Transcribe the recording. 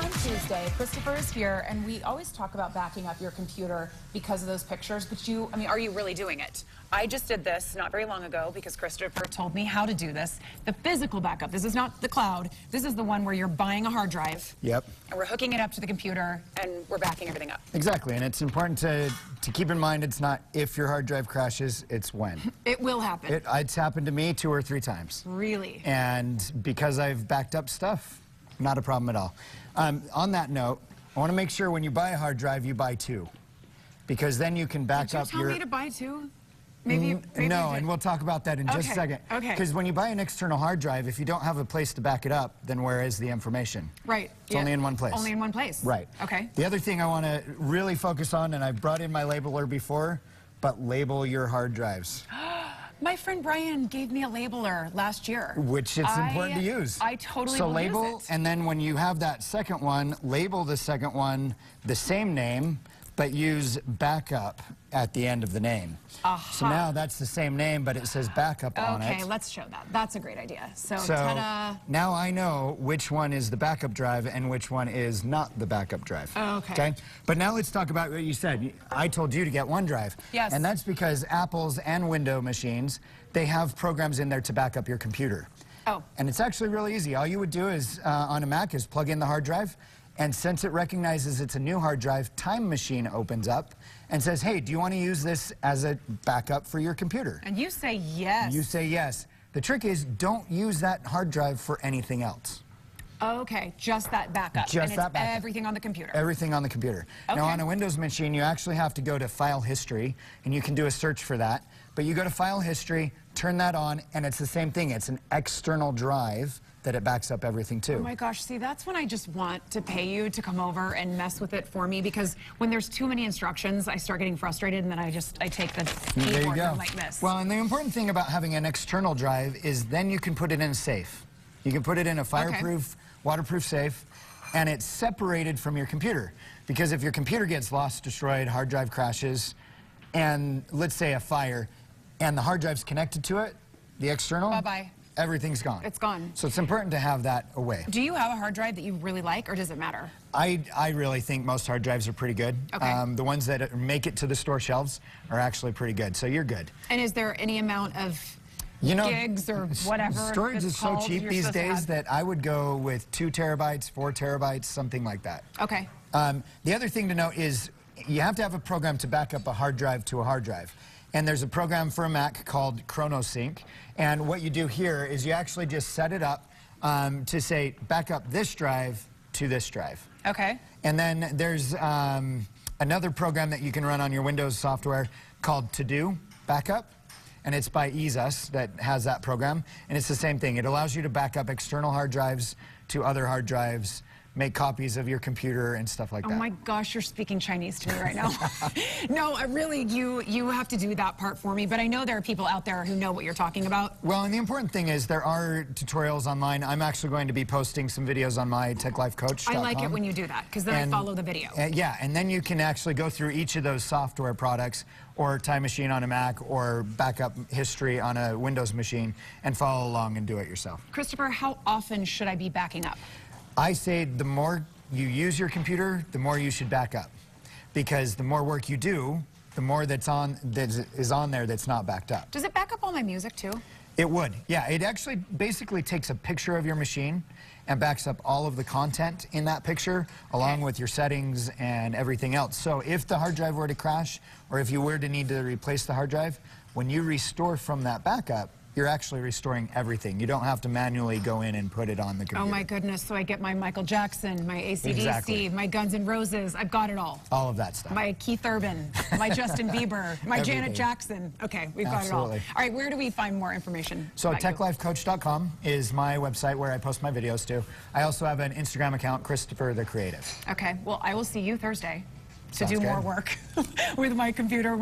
On Tuesday, Christopher is here, and we always talk about backing up your computer because of those pictures, but are you really doing it? I just did this not very long ago because Christopher told me how to do this. The physical backup, this is not the cloud, this is the one where you're buying a hard drive. Yep. And we're hooking it up to the computer, and we're backing everything up. Exactly, and it's important to keep in mind it's not if your hard drive crashes, it's when. It will happen. It's happened to me 2 or 3 times. Really? And because I've backed up stuff, not a problem at all. On that note, I want to make sure when you buy a hard drive, you buy 2. Because then you can back up your... Did you tell me to buy 2? Maybe no, and we'll talk about that in just a second. Okay. Because when you buy an external hard drive, if you don't have a place to back it up, then where is the information? Right. It's only in one place. Only in one place. Right. Okay. The other thing I want to really focus on, and I've brought in my labeler before, but label your hard drives. My friend Brian gave me a labeler last year. Which it's important to use. I totally So will label, use it. and then when you have that second one, label the second one the same name, but use backup at the end of the name. So now that's the same name, but it says backup on it. Okay, let's show that. That's a great idea. So ta-da. Now I know which one is the backup drive and which one is not the backup drive. Okay. But now let's talk about what you said. I told you to get OneDrive. Yes. And that's because Apple's and Windows machines, they have programs in there to back up your computer. Oh. And it's actually really easy. All you would do is, on a Mac, is plug in the hard drive. And since it recognizes it's a new hard drive, Time Machine opens up and says, hey, do you want to use this as a backup for your computer? And you say yes. You say yes. The trick is, don't use that hard drive for anything else. Okay, just that backup. Just and that it's backup. Everything on the computer. Everything on the computer. Okay. Now, on a Windows machine, you actually have to go to File History, and you can do a search for that. But you go to File History, turn that on, and it's the same thing. It's an external drive that it backs up everything to. Oh my gosh, see, that's when I just want to pay you to come over and mess with it for me, because when there's too many instructions, I start getting frustrated, and then I take the keyboard and like this. Well, and the important thing about having an external drive is then you can put it in a safe. You can put it in a fireproof, waterproof safe, and it's separated from your computer. Because if your computer gets lost, destroyed, hard drive crashes, and let's say a fire, and the hard drive's connected to it, the external, bye-bye. Everything's gone. It's gone. So it's important to have that away. Do you have a hard drive that you really like, or does it matter? I really think most hard drives are pretty good. Okay. The ones that make it to the store shelves are actually pretty good, so you're good. And is there any amount of gigs or whatever? Storage is so cheap these days that I would go with 2 terabytes, 4 terabytes, something like that. Okay. The other thing to note is you have to have a program to back up a hard drive to a hard drive. And there's a program for a Mac called ChronoSync. And what you do here is you actually just set it up to say, back up this drive to this drive. Okay. And then there's another program that you can run on your Windows software called To Do Backup. And it's by EaseUS that has that program. And it's the same thing. It allows you to back up external hard drives to other hard drives, make copies of your computer and stuff like that. Oh my gosh, you're speaking Chinese to me right now. No, really, you have to do that part for me, but I know there are people out there who know what you're talking about. Well, and the important thing is there are tutorials online. I'm actually going to be posting some videos on my TechLifeCoach.com. I like it when you do that, because then I follow the video. Yeah, and then you can actually go through each of those software products, or Time Machine on a Mac, or Backup History on a Windows machine, and follow along and do it yourself. Christopher, how often should I be backing up? I say the more you use your computer, the more you should back up. Because the more work you do, the more that is on there that's not backed up. Does it back up all my music too? It would, yeah. It actually basically takes a picture of your machine and backs up all of the content in that picture, along with your settings and everything else. So if the hard drive were to crash, or if you were to need to replace the hard drive, when you restore from that backup, you're actually restoring everything. You don't have to manually go in and put it on the computer. Oh my goodness, so I get my Michael Jackson, my AC/DC, my Guns N' Roses, I've got it all. All of that stuff. My Keith Urban, my Justin Bieber, my Janet Jackson. Okay, we've got it all. All right, where do we find more information? So TechLifeCoach.com is my website where I post my videos to. I also have an Instagram account, Christopher the Creative. Okay, well, I will see you Thursday to do Sounds more good. work with my computer.